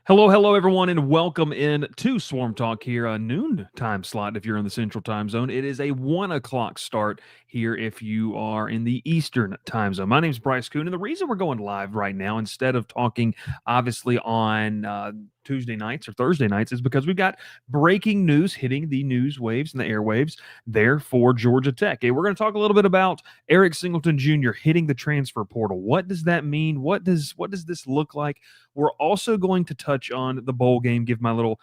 Hello, everyone, and welcome in to Swarm Talk here, a noon time slot if you're in the Central Time Zone. It is a 1 o'clock start here if you are in the Eastern Time Zone. My name is Bryce Kuhn, and the reason we're going live right now instead of talking, obviously, on Tuesday nights or Thursday nights is because we've got breaking news hitting the news waves and the airwaves there for Georgia Tech. Hey, we're going to talk a little bit about Eric Singleton Jr. hitting the transfer portal. What does that mean? What does this look like? We're also going to touch on the bowl game, give my little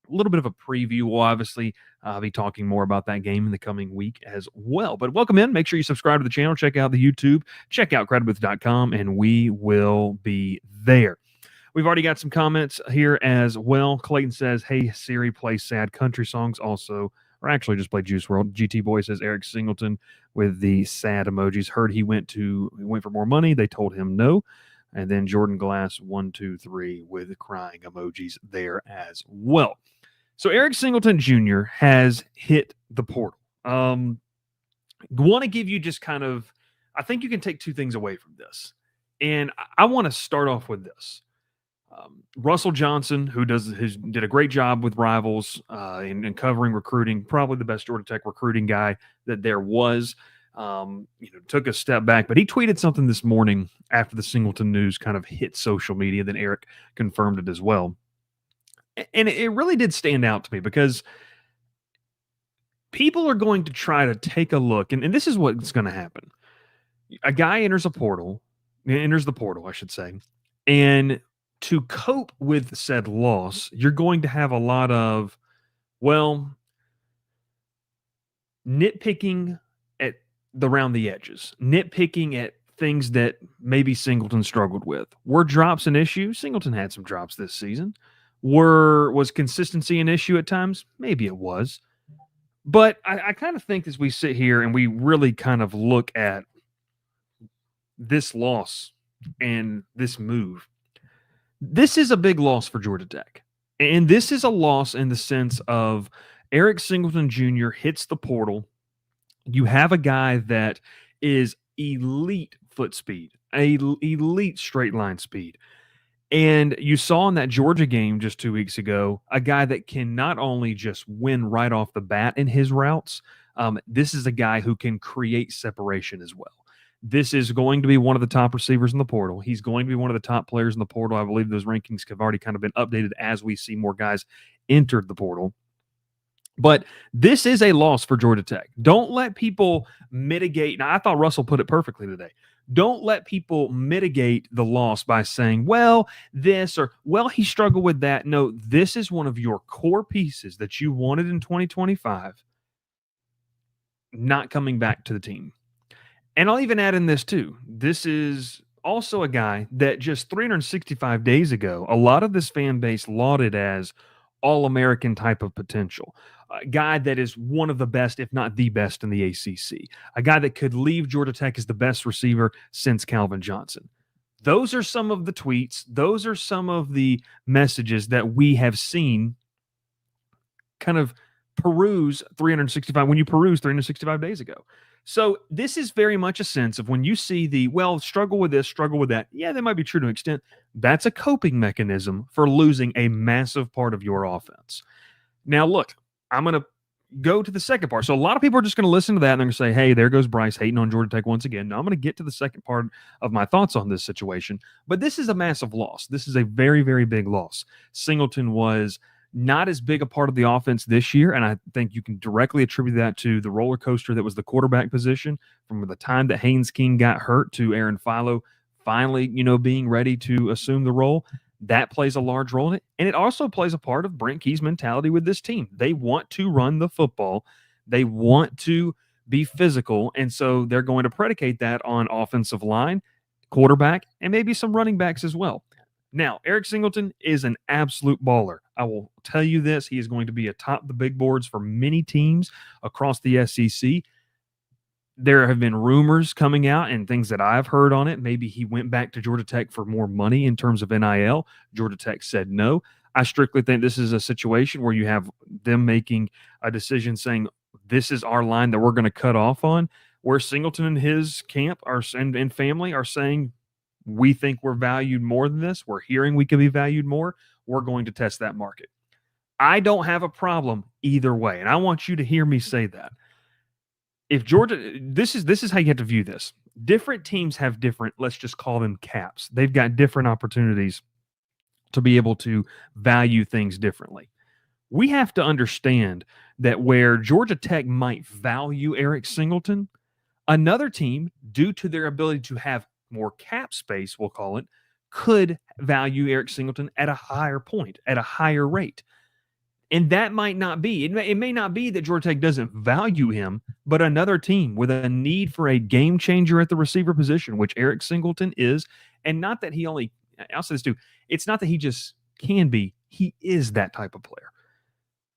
bit of a preview. We'll obviously be talking more about that game in the coming week as well. But welcome in. Make sure you subscribe to the channel. Check out the YouTube. Check out creditbooth.com, and we will be there. We've already got some comments here as well. Clayton says, hey, Siri, play sad country songs also. Or actually just play Juice WRLD. GT Boy says Eric Singleton with the sad emojis. Heard he went for more money. They told him no. And then Jordan Glass 123 with crying emojis there as well. So Eric Singleton Jr. has hit the portal. Want to give you just kind of, I think you can take two things away from this. And I want to start off with this. Russell Johnson, who did a great job with Rivals in covering recruiting, probably the best Georgia Tech recruiting guy that there was. Took a step back, but he tweeted something this morning after the Singleton news kind of hit social media. Then Eric confirmed it as well. And it really did stand out to me because people are going to try to take a look, and this is what's going to happen. A guy enters the portal, I should say, and to cope with said loss, you're going to have a lot of, nitpicking around the edges, nitpicking at things that maybe Singleton struggled with. Were drops an issue? Singleton had some drops this season. Was consistency an issue at times? Maybe it was. But I kind of think as we sit here and we really kind of look at this loss and this move, this is a big loss for Georgia Tech. And this is a loss in the sense of Eric Singleton Jr. hits the portal. You have a guy that is elite foot speed, elite straight line speed. And you saw in that Georgia game just 2 weeks ago, a guy that can not only just win right off the bat in his routes, this is a guy who can create separation as well. This is going to be one of the top receivers in the portal. He's going to be one of the top players in the portal. I believe those rankings have already kind of been updated as we see more guys enter the portal. But this is a loss for Georgia Tech. Don't let people mitigate. Now, I thought Russell put it perfectly today. Don't let people mitigate the loss by saying, this or, he struggled with that. No, this is one of your core pieces that you wanted in 2025 not coming back to the team. And I'll even add in this too. This is also a guy that just 365 days ago, a lot of this fan base lauded as all-American type of potential. A guy that is one of the best, if not the best in the ACC. A guy that could leave Georgia Tech as the best receiver since Calvin Johnson. Those are some of the tweets. Those are some of the messages that we have seen kind of peruse 365 days ago. So this is very much a sense of when you see the, struggle with this, struggle with that. Yeah, that might be true to an extent. That's a coping mechanism for losing a massive part of your offense. Now, look, I'm going to go to the second part. So a lot of people are just going to listen to that and they're going to say, hey, there goes Bryce hating on Georgia Tech once again. Now I'm going to get to the second part of my thoughts on this situation. But this is a massive loss. This is a very, very big loss. Singleton was not as big a part of the offense this year, and I think you can directly attribute that to the roller coaster that was the quarterback position from the time that Haynes King got hurt to Aaron Philo finally, being ready to assume the role. That plays a large role in it, and it also plays a part of Brent Key's mentality with this team. They want to run the football. They want to be physical, and so they're going to predicate that on offensive line, quarterback, and maybe some running backs as well. Now, Eric Singleton is an absolute baller. I will tell you this. He is going to be atop the big boards for many teams across the SEC. There have been rumors coming out and things that I've heard on it. Maybe he went back to Georgia Tech for more money in terms of NIL. Georgia Tech said no. I strictly think this is a situation where you have them making a decision saying, this is our line that we're going to cut off on, where Singleton and his camp and family are saying, we think we're valued more than this. We're hearing we could be valued more. We're going to test that market. I don't have a problem either way. And I want you to hear me say that. If Georgia, this is how you have to view this. Different teams have different, let's just call them caps. They've got different opportunities to be able to value things differently. We have to understand that where Georgia Tech might value Eric Singleton, another team, due to their ability to have more cap space, we'll call it, could value Eric Singleton at a higher point, at a higher rate. And that might not be. It may not be that Georgia Tech doesn't value him, but another team with a need for a game changer at the receiver position, which Eric Singleton is, and not that he only, I'll say this too, it's not that he just can be, he is that type of player.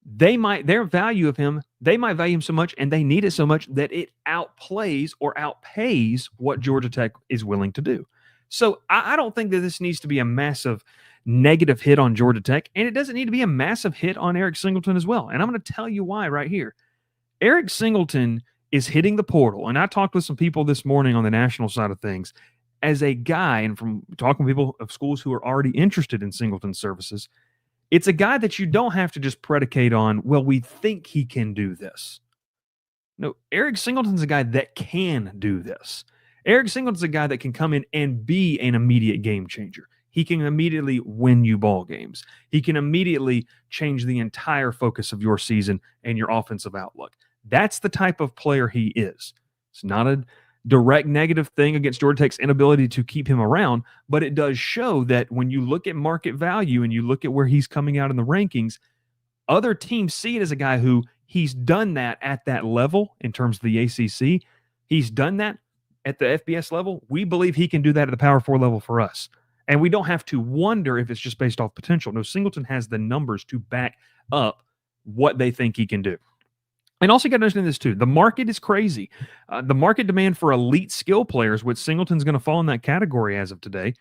Their value of him, they might value him so much and they need it so much that it outplays or outpays what Georgia Tech is willing to do. So I don't think that this needs to be a massive negative hit on Georgia Tech, and it doesn't need to be a massive hit on Eric Singleton as well. And I'm going to tell you why right here. Eric Singleton is hitting the portal, and I talked with some people this morning on the national side of things as a guy, and from talking to people of schools who are already interested in Singleton services, it's a guy that you don't have to just predicate on, well, we think he can do this. No, Eric Singleton's a guy that can do this. Eric Singleton's a guy that can come in and be an immediate game changer. He can immediately win you ball games. He can immediately change the entire focus of your season and your offensive outlook. That's the type of player he is. It's not a direct negative thing against Georgia Tech's inability to keep him around, but it does show that when you look at market value and you look at where he's coming out in the rankings, other teams see it as a guy who he's done that at that level in terms of the ACC. He's done that at the FBS level. We believe he can do that at the Power 4 level for us. And we don't have to wonder if it's just based off potential. No, Singleton has the numbers to back up what they think he can do. And also, you got to understand this too. The market is crazy. The market demand for elite skill players, which Singleton's going to fall in that category as of today,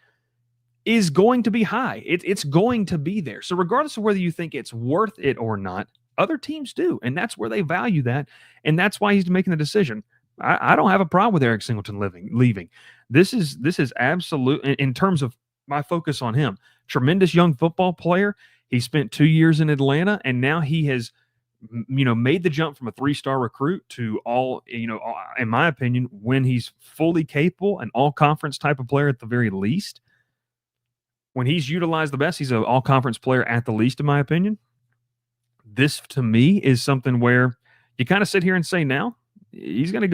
is going to be high. It's going to be there. So regardless of whether you think it's worth it or not, other teams do. And that's where they value that. And that's why he's making the decision. I don't have a problem with Eric Singleton leaving. This is absolute, in terms of my focus on him. Tremendous young football player. He spent 2 years in Atlanta, and now he has, made the jump from a 3-star recruit to all, in my opinion, when he's fully capable, an all-conference type of player at the very least. When he's utilized the best, he's an all-conference player at the least, in my opinion. This, to me, is something where you kind of sit here and say, now, he's going to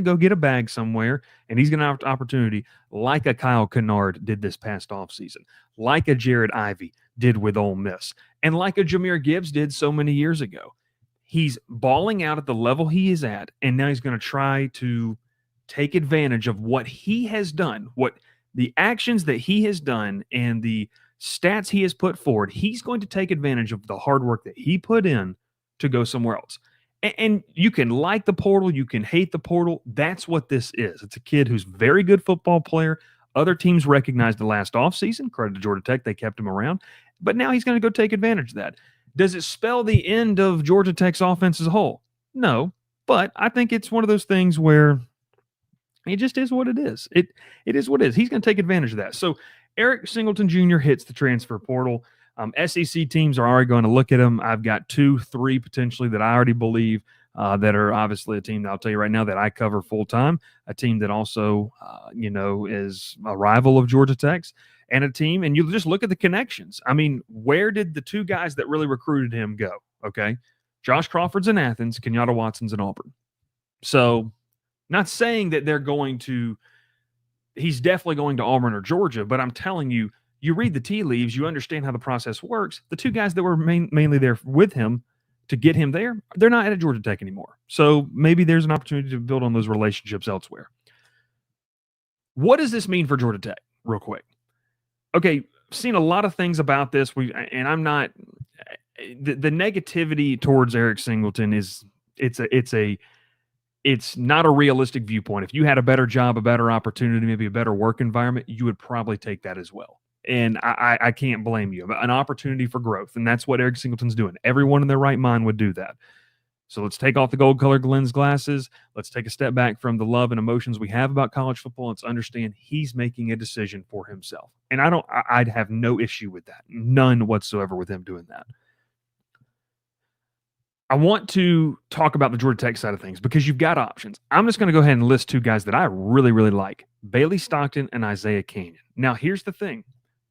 go get a bag somewhere, and he's going to have an opportunity like a Kyle Kennard did this past offseason, like a Jared Ivey did with Ole Miss, and like a Jahmyr Gibbs did so many years ago. He's balling out at the level he is at, and now he's going to try to take advantage of what he has done, what the actions that he has done and the stats he has put forward. He's going to take advantage of the hard work that he put in to go somewhere else. And you can like the portal, you can hate the portal. That's what this is. It's a kid who's a very good football player. Other teams recognized the last offseason. Credit to Georgia Tech, they kept him around. But now he's going to go take advantage of that. Does it spell the end of Georgia Tech's offense as a whole? No. But I think it's one of those things where it just is what it is. It is what it is. He's going to take advantage of that. So Eric Singleton Jr. hits the transfer portal. SEC teams are already going to look at him. I've got 2, 3 potentially that I already believe that are obviously a team that I'll tell you right now that I cover full time, a team that also, is a rival of Georgia Tech's, and a team, and you just look at the connections. I mean, where did the 2 guys that really recruited him go? Okay. Josh Crawford's in Athens, Kenyatta Watson's in Auburn. So not saying that he's definitely going to Auburn or Georgia, but I'm telling you, you read the tea leaves, you understand how the process works. The 2 guys that were mainly there with him to get him there, they're not at Georgia Tech anymore. So maybe there's an opportunity to build on those relationships elsewhere. What does this mean for Georgia Tech, real quick? Okay, seen a lot of things about this. And I'm not the negativity towards Eric Singleton is it's not a realistic viewpoint. If you had a better job, a better opportunity, maybe a better work environment, you would probably take that as well. And I can't blame you. An opportunity for growth, and that's what Eric Singleton's doing. Everyone in their right mind would do that. So let's take off the gold-colored lens glasses. Let's take a step back from the love and emotions we have about college football. Let's understand he's making a decision for himself. And I'd have no issue with that. None whatsoever with him doing that. I want to talk about the Georgia Tech side of things because you've got options. I'm just going to go ahead and list two guys that I really, really like, Bailey Stockton and Isaiah Canyon. Now, here's the thing.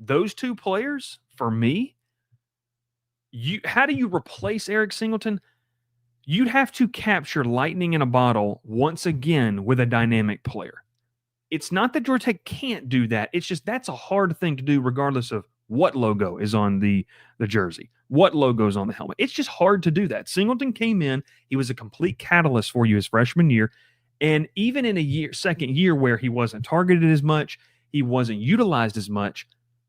Those two players, for me, how do you replace Eric Singleton? You'd have to capture lightning in a bottle once again with a dynamic player. It's not that Georgia Tech can't do that. It's just that's a hard thing to do regardless of what logo is on the jersey, what logo is on the helmet. It's just hard to do that. Singleton came in. He was a complete catalyst for you his freshman year. And even in second year where he wasn't targeted as much, he wasn't utilized as much,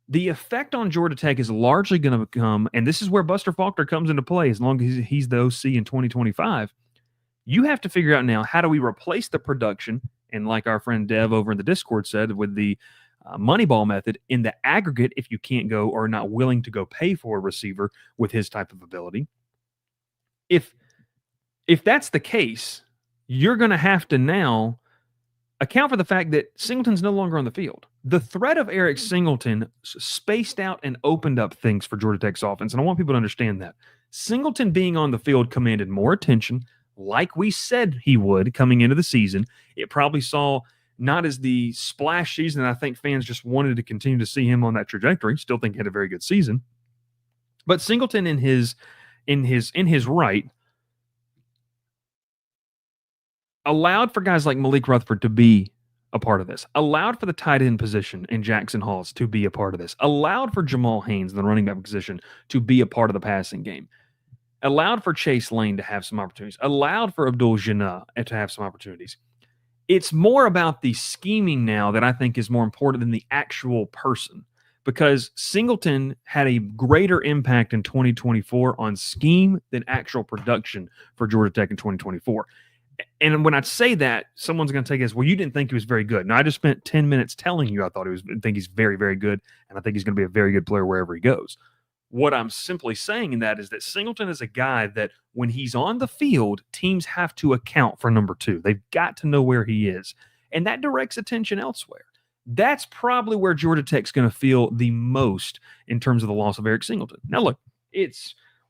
the effect on Georgia Tech is largely going to come, and this is where Buster Faulkner comes into play as long as he's the OC in 2025. You have to figure out now, how do we replace the production? And like our friend Dev over in the Discord said, with the Moneyball method, in the aggregate, if you can't go or not willing to go pay for a receiver with his type of ability, if that's the case, you're going to have to now account for the fact that Singleton's no longer on the field. The threat of Eric Singleton spaced out and opened up things for Georgia Tech's offense, and I want people to understand that. Singleton being on the field commanded more attention, like we said he would coming into the season. It probably saw not as the splash season that I think fans just wanted to continue to see him on that trajectory. Still think he had a very good season. But Singleton in his right allowed for guys like Malik Rutherford to be a part of this, allowed for the tight end position in Jackson Halls to be a part of this, allowed for Jamal Haynes, the running back position, to be a part of the passing game, allowed for Chase Lane to have some opportunities, allowed for Abdul Jannah to have some opportunities. It's more about the scheming now that I think is more important than the actual person, because Singleton had a greater impact in 2024 on scheme than actual production for Georgia Tech in 2024. And when I say that, someone's going to take it as, well, you didn't think he was very good. Now, I just spent 10 minutes telling you I think he's very, very good, and I think he's going to be a very good player wherever he goes. What I'm simply saying in that is that Singleton is a guy that when he's on the field, teams have to account for number two. They've got to know where he is, and that directs attention elsewhere. That's probably where Georgia Tech's going to feel the most in terms of the loss of Eric Singleton. Now, look,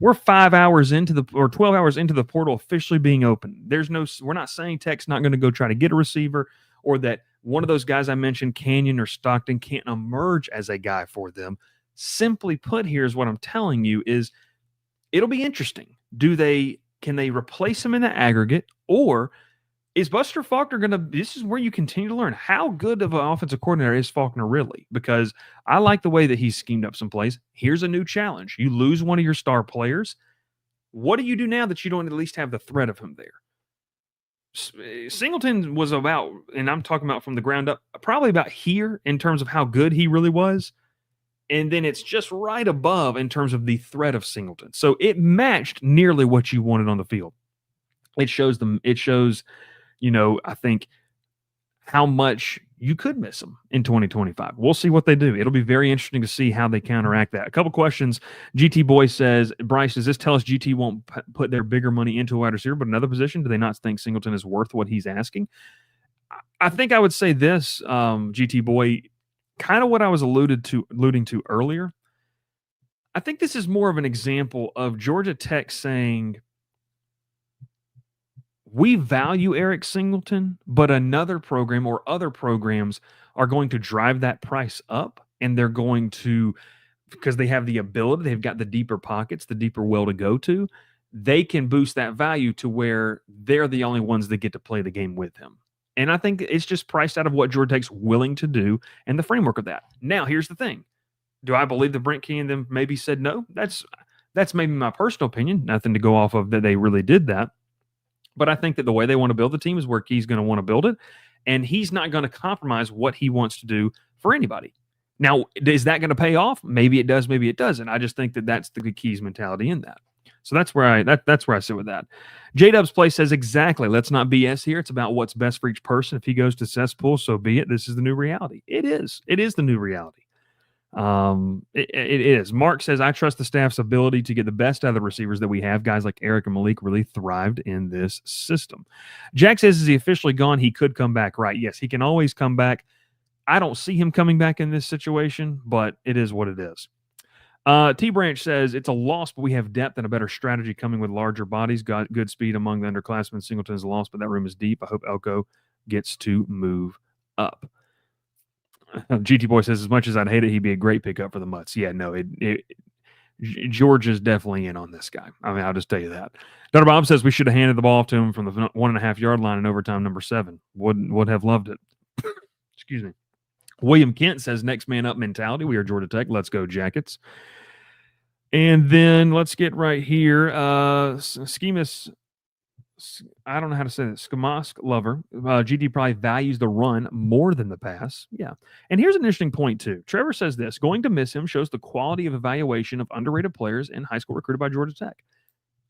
we're 5 hours into 12 hours into the portal officially being open. We're not saying Tech's not going to go try to get a receiver, or that one of those guys I mentioned, Canyon or Stockton, can't emerge as a guy for them. Simply put, here's what I'm telling you is it'll be interesting. Can they replace him in the aggregate, or is Buster Faulkner this is where you continue to learn how good of an offensive coordinator is Faulkner really? Because I like the way that he's schemed up some plays. Here's a new challenge. You lose one of your star players. What do you do now that you don't at least have the threat of him there? Singleton was about, and I'm talking about from the ground up, probably about here in terms of how good he really was. And then it's just right above in terms of the threat of Singleton. So it matched nearly what you wanted on the field. It shows, I think, how much you could miss them in 2025. We'll see what they do. It'll be very interesting to see how they counteract that. A couple questions. GT Boy says, Bryce, does this tell us GT won't put their bigger money into a wide receiver, but another position? Do they not think Singleton is worth what he's asking? I think I would say this, GT Boy, kind of what I was alluding to earlier. I think this is more of an example of Georgia Tech saying, we value Eric Singleton, but another program or other programs are going to drive that price up, and they're going to, because they have the ability, they've got the deeper pockets, the deeper well to go to, they can boost that value to where they're the only ones that get to play the game with him. And I think it's just priced out of what Georgia Tech's willing to do and the framework of that. Now, here's the thing. Do I believe that Brent Key and them maybe said no? That's maybe my personal opinion. Nothing to go off of that they really did that. But I think that the way they want to build the team is where Key's going to want to build it. And he's not going to compromise what he wants to do for anybody. Now, is that going to pay off? Maybe it does, maybe it doesn't. I just think that that's the Keys mentality in that. So that's where that's where I sit with that. J Dub's play says exactly. Let's not BS here. It's about what's best for each person. If he goes to cesspool, so be it. This is the new reality. It is. It is the new reality. It is. Mark says, I trust the staff's ability to get the best out of the receivers that we have. Guys like Eric and Malik really thrived in this system. Jack says, is he officially gone? He could come back, right? Yes, he can always come back. I don't see him coming back in this situation, but it is what it is. T Branch says it's a loss, but we have depth and a better strategy coming with larger bodies. Got good speed among the underclassmen. Singleton is a loss, but that room is deep. I hope Elko gets to move up. GT Boy says, as much as I'd hate it, he'd be a great pickup for the Mutts. Yeah, no, George is definitely in on this guy. I mean, I'll just tell you that. Dr. Bob says we should have handed the ball off to him from the 1.5 yard line in overtime number 7. Would have loved it. Excuse me. William Kent says next man up mentality. We are Georgia Tech. Let's go Jackets. And then let's get right here. Schemas, I don't know how to say this. Skamask lover. GD probably values the run more than the pass. Yeah. And here's an interesting point, too. Trevor says this. Going to miss him shows the quality of evaluation of underrated players in high school recruited by Georgia Tech.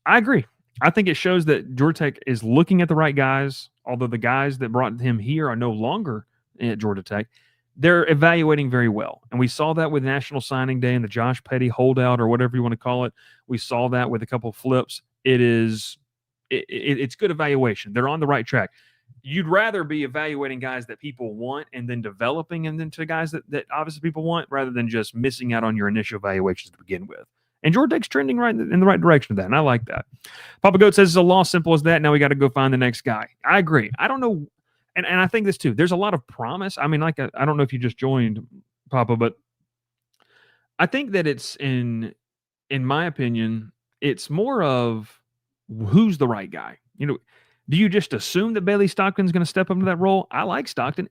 I agree. I think it shows that Georgia Tech is looking at the right guys, although the guys that brought him here are no longer at Georgia Tech. They're evaluating very well. And we saw that with National Signing Day and the Josh Petty holdout or whatever you want to call it. We saw that with a couple of flips. It's good evaluation. They're on the right track. You'd rather be evaluating guys that people want and then developing them into guys that obviously people want rather than just missing out on your initial evaluations to begin with. And Georgia Tech's trending right in the right direction of that, and I like that. Papa Goat says it's a loss, simple as that. Now we got to go find the next guy. I agree. I don't know, and I think this too. There's a lot of promise. I mean, I don't know if you just joined, Papa, but I think that it's in my opinion, it's more of who's the right guy. You know, do you just assume that Bailey Stockton's going to step up into that role? I like Stockton.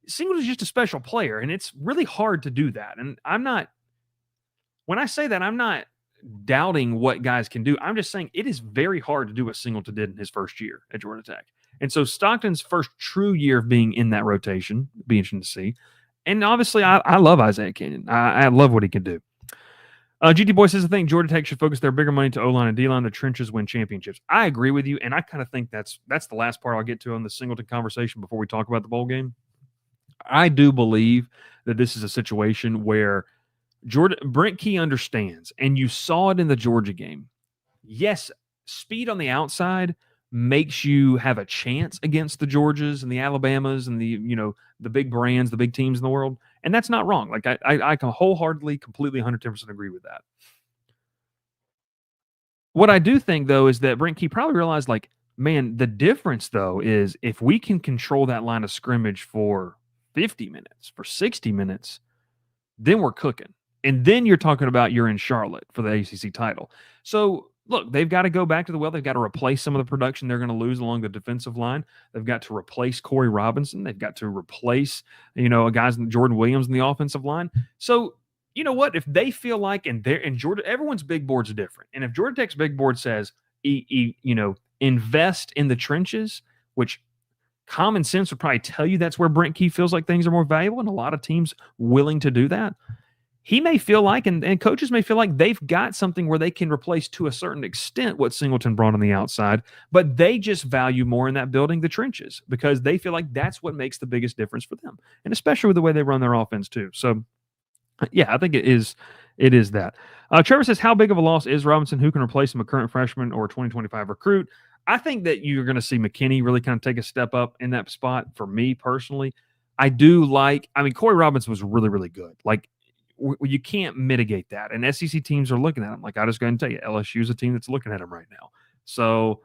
Singleton's just a special player, and it's really hard to do that. And when I say that, I'm not doubting what guys can do. I'm just saying it is very hard to do what Singleton did in his first year at Georgia Tech. And so Stockton's first true year of being in that rotation, be interesting to see. And obviously, I love Isaiah Canyon. I love what he can do. GT Boy says, I think Georgia Tech should focus their bigger money to O-line and D-line. The trenches win championships. I agree with you, and I kind of think that's the last part I'll get to on the Singleton conversation before we talk about the bowl game. I do believe that this is a situation where Brent Key understands, and you saw it in the Georgia game. Yes, speed on the outside makes you have a chance against the Georgias and the Alabamas and the big brands, the big teams in the world. And that's not wrong. Like I can wholeheartedly, completely 110% agree with that. What I do think, though, is that Brent Key probably realized, like, man, the difference, though, is if we can control that line of scrimmage for 50 minutes, for 60 minutes, then we're cooking. And then you're talking about you're in Charlotte for the ACC title. So, look, they've got to go back to the well. They've got to replace some of the production they're going to lose along the defensive line. They've got to replace Corey Robinson. They've got to replace, guys in Jordan Williams in the offensive line. So, you know what? If they feel like, and Georgia, everyone's big board's are different. And if Georgia Tech's big board says, invest in the trenches, which common sense would probably tell you that's where Brent Key feels like things are more valuable, and a lot of teams willing to do that. He may feel like, and coaches may feel like they've got something where they can replace to a certain extent what Singleton brought on the outside, but they just value more in that building the trenches because they feel like that's what makes the biggest difference for them, and especially with the way they run their offense too. So, yeah, I think it is that. Trevor says, how big of a loss is Robinson? Who can replace him, a current freshman or a 2025 recruit? I think that you're going to see McKinney really kind of take a step up in that spot for me personally. Corey Robinson was really, really good. Like, you can't mitigate that. And SEC teams are looking at him. Like, I just go ahead and tell you, LSU is a team that's looking at him right now. So,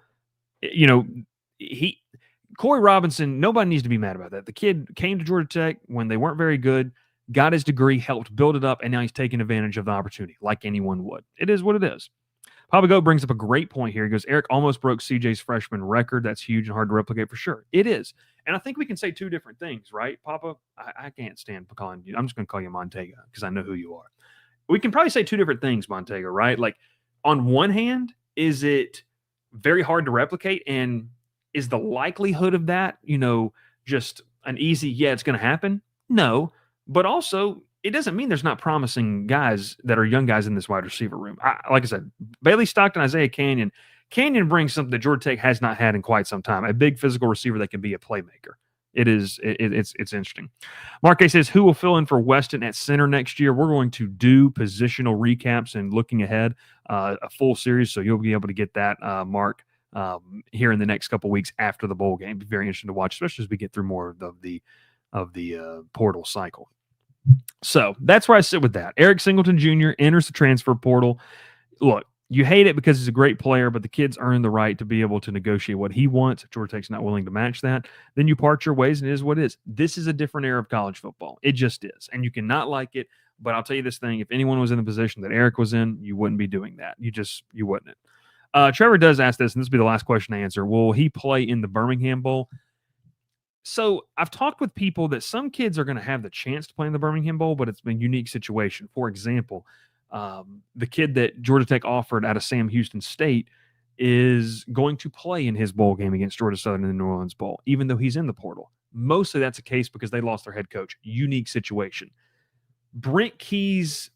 Corey Robinson, nobody needs to be mad about that. The kid came to Georgia Tech when they weren't very good, got his degree, helped build it up, and now he's taking advantage of the opportunity like anyone would. It is what it is. Papa Goat brings up a great point here. He goes, Eric almost broke CJ's freshman record. That's huge and hard to replicate for sure. It is. And I think we can say two different things, right, Papa? I can't stand calling you. I'm just going to call you Montega because I know who you are. We can probably say two different things, Montega, right? Like, on one hand, is it very hard to replicate? And is the likelihood of that, just an easy, yeah, it's going to happen? No. But also, it doesn't mean there's not promising guys that are young guys in this wide receiver room. Like I said, Bailey Stockton, Isaiah Canyon. Canyon brings something that Georgia Tech has not had in quite some time, a big physical receiver that can be a playmaker. It's interesting. Mark A says, who will fill in for Weston at center next year? We're going to do positional recaps and looking ahead, a full series, so you'll be able to get that, Mark, here in the next couple weeks after the bowl game. Be very interesting to watch, especially as we get through more of the portal cycle. So that's where I sit with that. Eric Singleton Jr. enters the transfer portal. Look, you hate it because he's a great player, but the kid's earned the right to be able to negotiate what he wants. If Georgia Tech's not willing to match that, then you part your ways, and it is what it is. This is a different era of college football. It just is. And you cannot like it, but I'll tell you this thing. If anyone was in the position that Eric was in, you wouldn't be doing that. You wouldn't. Trevor does ask this, and this will be the last question to answer. Will he play in the Birmingham Bowl? So I've talked with people that some kids are going to have the chance to play in the Birmingham Bowl, but it's been a unique situation. For example, the kid that Georgia Tech offered out of Sam Houston State is going to play in his bowl game against Georgia Southern in the New Orleans Bowl, even though he's in the portal. Mostly that's the case because they lost their head coach. Unique situation. Brent Key's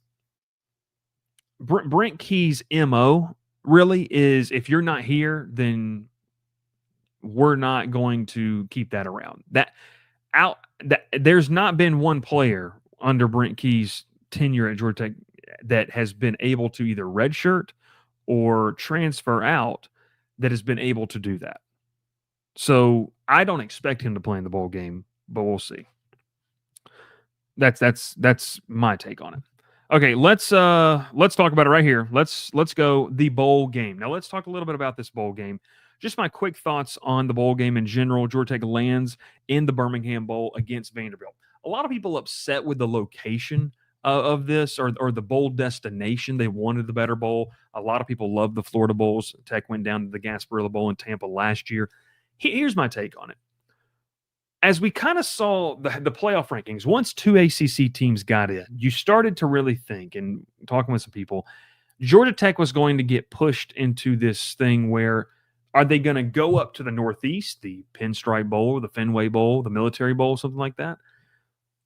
MO really is, if you're not here, then we're not going to keep that around. There's not been one player under Brent Key's tenure at Georgia Tech that has been able to either redshirt or transfer out that has been able to do that. So I don't expect him to play in the bowl game, but we'll see. That's my take on it. Okay, let's talk about it right here. Let's go the bowl game. Now let's talk a little bit about this bowl game. Just my quick thoughts on the bowl game in general. Georgia Tech lands in the Birmingham Bowl against Vanderbilt. A lot of people upset with the location of this or the bowl destination. They wanted the better bowl. A lot of people love the Florida Bowls. Tech went down to the Gasparilla Bowl in Tampa last year. Here's my take on it. As we kind of saw the playoff rankings, once two ACC teams got in, you started to really think, and talking with some people, Georgia Tech was going to get pushed into this thing where, are they going to go up to the Northeast, the Pinstripe Bowl, the Fenway Bowl, the Military Bowl, something like that?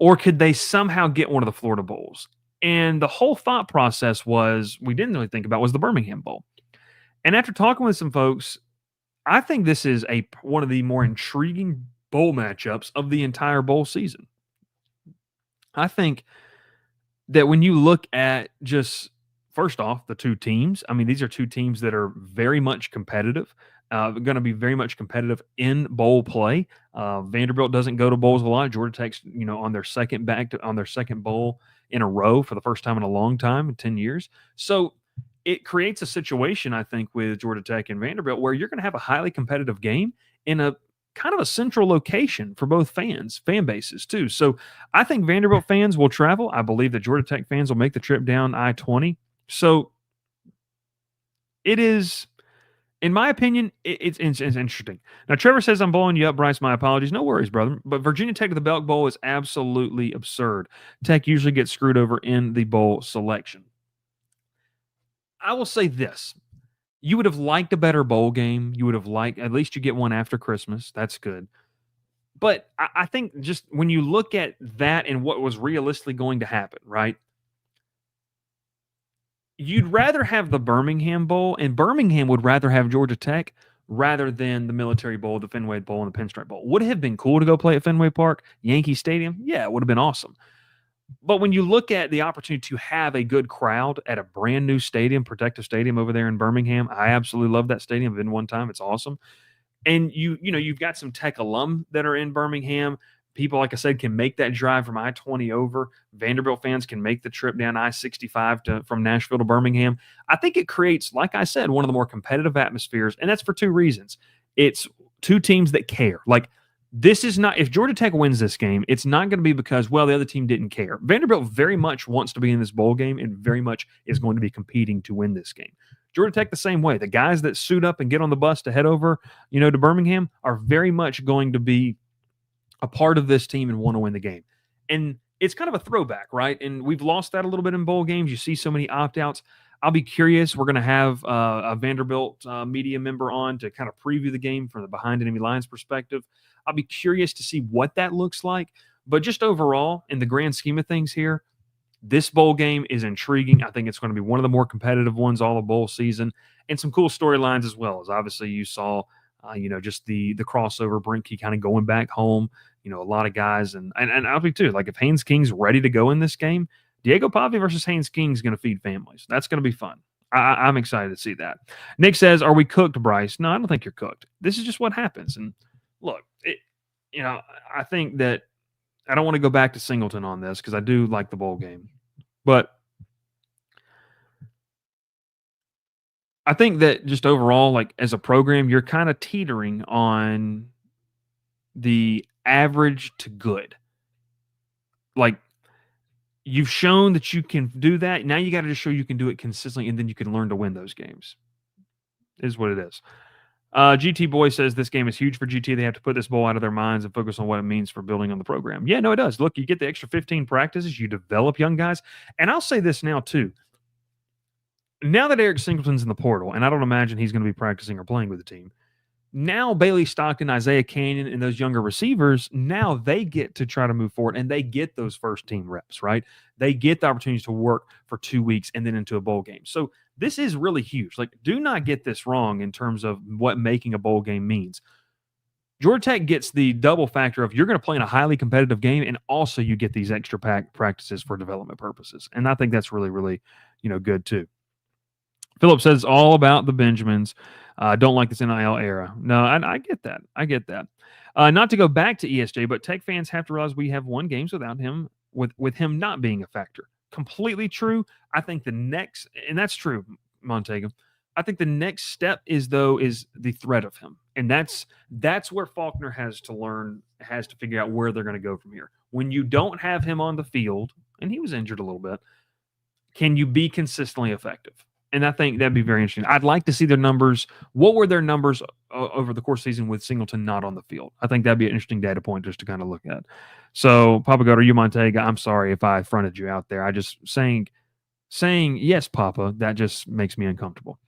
Or could they somehow get one of the Florida Bowls? And the whole thought process was, we didn't really think about, was the Birmingham Bowl. And after talking with some folks, I think this is one of the more intriguing bowl matchups of the entire bowl season. I think that when you look at just, first off, the two teams, I mean, these are two teams that are very much competitive. Going to be very much competitive in bowl play. Vanderbilt doesn't go to bowls a lot. Georgia Tech's, on their second bowl in a row for the first time in a long time, in 10 years. So it creates a situation, I think, with Georgia Tech and Vanderbilt where you're going to have a highly competitive game in a kind of a central location for both fan bases too. So I think Vanderbilt fans will travel. I believe that Georgia Tech fans will make the trip down I-20. So it is, in my opinion, it's interesting. Now, Trevor says, I'm blowing you up, Bryce. My apologies. No worries, brother. But Virginia Tech to the Belk Bowl is absolutely absurd. Tech usually gets screwed over in the bowl selection. I will say this. You would have liked a better bowl game. You would have liked, at least you get one after Christmas. That's good. But I think just when you look at that and what was realistically going to happen, right? You'd rather have the Birmingham Bowl, and Birmingham would rather have Georgia Tech rather than the Military Bowl, the Fenway Bowl, and the Pinstripe Bowl. Would it have been cool to go play at Fenway Park, Yankee Stadium? Yeah, it would have been awesome. But when you look at the opportunity to have a good crowd at a brand new stadium, Protective Stadium over there in Birmingham, I absolutely love that stadium. I've been one time. It's awesome. And you've got some Tech alum that are in Birmingham. People, like I said, can make that drive from I-20 over. Vanderbilt fans can make the trip down I-65 from Nashville to Birmingham. I think it creates, like I said, one of the more competitive atmospheres, and that's for two reasons. It's two teams that care. Like, this is not, if Georgia Tech wins this game, it's not going to be because, well, the other team didn't care. Vanderbilt very much wants to be in this bowl game and very much is going to be competing to win this game. Georgia Tech the same way. The guys that suit up and get on the bus to head over, to Birmingham are very much going to be a part of this team and want to win the game. And it's kind of a throwback, right? And we've lost that a little bit in bowl games. You see so many opt-outs. I'll be curious. We're going to have a Vanderbilt media member on to kind of preview the game from the behind enemy lines perspective. I'll be curious to see what that looks like. But just overall, in the grand scheme of things here, This bowl game is intriguing. I think it's going to be one of the more competitive ones all of bowl season, and some cool storylines as well. As obviously you saw, just the crossover, Brinky kind of going back home. A lot of guys, and I'll be too. Like if Haynes King's ready to go in this game, Diego Pavia versus Haynes King is going to feed families. That's going to be fun. I'm excited to see that. Nick says, "Are we cooked, Bryce?" No, I don't think you're cooked. This is just what happens. And look, I think that I don't want to go back to Singleton on this because I do like the bowl game. But I think that just overall, like as a program, you're kind of teetering on the average to good. Like you've shown that you can do that. Now you got to just show you can do it consistently, and then you can learn to win those games. Is what it is. GT Boy says this game is huge for GT. They have to put this bowl out of their minds and focus on what it means for building on the program. Yeah, no, it does. Look, you get the extra 15 practices. You develop young guys. And I'll say this now, too. Now that Eric Singleton's in the portal, and I don't imagine he's going to be practicing or playing with the team, now Bailey Stockton, Isaiah Canyon, and those younger receivers, now they get to try to move forward, and they get those first-team reps, right? They get the opportunities to work for 2 weeks and then into a bowl game. So this is really huge. Like, do not get this wrong in terms of what making a bowl game means. Georgia Tech gets the double factor of you're going to play in a highly competitive game, and also you get these extra practices for development purposes. And I think that's really, really, good too. Philip says all about the Benjamins. Don't like this NIL era. No, I get that. I get that. Not to go back to ESJ, but Tech fans have to realize we have won games without him, with him not being a factor. Completely true. I think the next, and that's true, Montego. I think the next step is the threat of him. And that's where Faulkner has to figure out where they're going to go from here. When you don't have him on the field, and he was injured a little bit, can you be consistently effective? And I think that'd be very interesting. I'd like to see their numbers. What were their numbers over the course of the season with Singleton not on the field? I think that'd be an interesting data point just to kind of look at. So, Papa Goat, you Montega, I'm sorry if I fronted you out there. I just saying yes, Papa, that just makes me uncomfortable.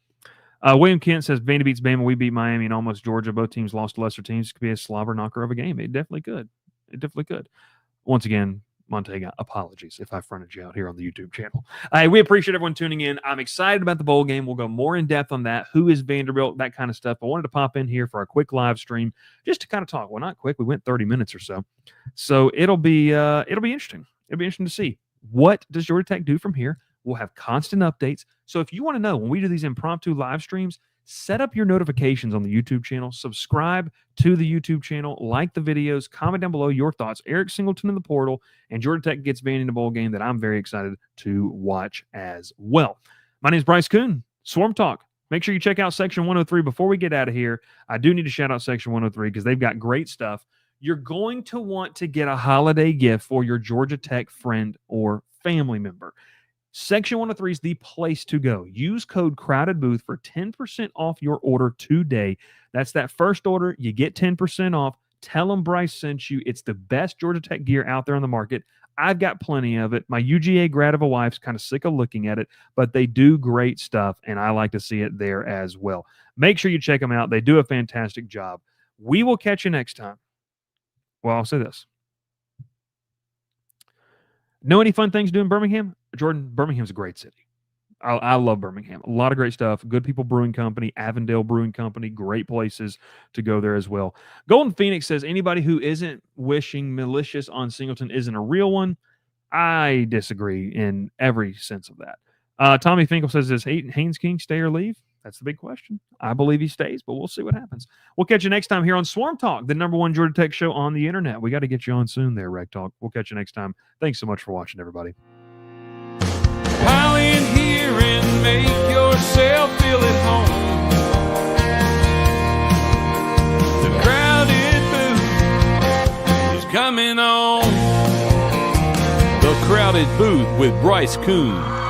William Kent says, Vandy beats Bama, we beat Miami, and almost Georgia. Both teams lost to lesser teams. It could be a slobber knocker of a game. It definitely could. It definitely could. Once again, Montega, apologies if I fronted you out here on the YouTube channel. We appreciate everyone tuning in. I'm excited about the bowl game. We'll go more in depth on that. Who is Vanderbilt? That kind of stuff. I wanted to pop in here for a quick live stream just to kind of talk. Well, not quick. We went 30 minutes or so. So it'll be interesting. It'll be interesting to see. What does Georgia Tech do from here? We'll have constant updates. So if you want to know when we do these impromptu live streams, set up your notifications on the YouTube channel, subscribe to the YouTube channel, like the videos, comment down below your thoughts. Eric Singleton in the portal, and Georgia Tech gets Vandy in a bowl game that I'm very excited to watch as well. My name is Bryce Kuhn, Swarm Talk. Make sure you check out Section 103 before we get out of here. I do need to shout out Section 103 because they've got great stuff. You're going to want to get a holiday gift for your Georgia Tech friend or family member. Section 103 is the place to go. Use code CROWDEDBOOTH for 10% off your order today. That's that first order. You get 10% off. Tell them Bryce sent you. It's the best Georgia Tech gear out there on the market. I've got plenty of it. My UGA grad of a wife's kind of sick of looking at it, but they do great stuff, and I like to see it there as well. Make sure you check them out. They do a fantastic job. We will catch you next time. Well, I'll say this. Know any fun things to do in Birmingham? Jordan, Birmingham's a great city. I love Birmingham. A lot of great stuff. Good People Brewing Company, Avondale Brewing Company, great places to go there as well. Golden Phoenix says anybody who isn't wishing malicious on Singleton isn't a real one. I disagree in every sense of that. Tommy Finkel says, does Haynes King stay or leave? That's the big question. I believe he stays, but we'll see what happens. We'll catch you next time here on Swarm Talk, the #1 Georgia Tech show on the internet. We got to get you on soon there, Rec Talk. We'll catch you next time. Thanks so much for watching, everybody. Pile in here and make yourself feel at home. The crowded booth is coming on. The Crowded Booth with Bryce Kuhn.